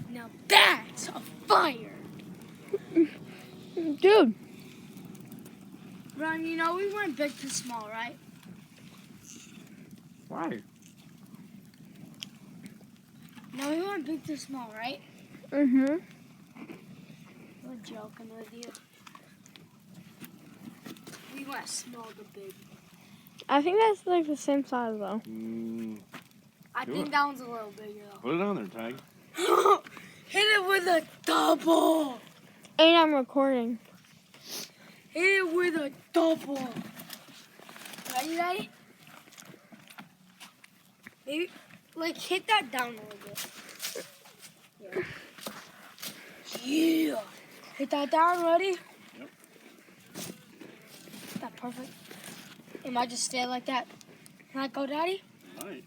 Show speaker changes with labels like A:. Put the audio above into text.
A: Now that's a fire.
B: Dude.
A: Ron, you know we went big to small, right?
C: Why?
A: No, we went big to small, right?
B: Mm-hmm.
A: We're joking with you. We went small to big.
B: I think that's like the same size though.
A: I think that one's a little bigger though.
C: Put it on there, Tag.
A: Hit it with a double.
B: And I'm recording.
A: Hit it with a double. Ready, Daddy? Maybe, like, hit that down a little bit. Yeah. Hit that down, ready?
C: Yep.
A: Is that perfect? It might just stay like that. Can I go, Daddy?
C: Right.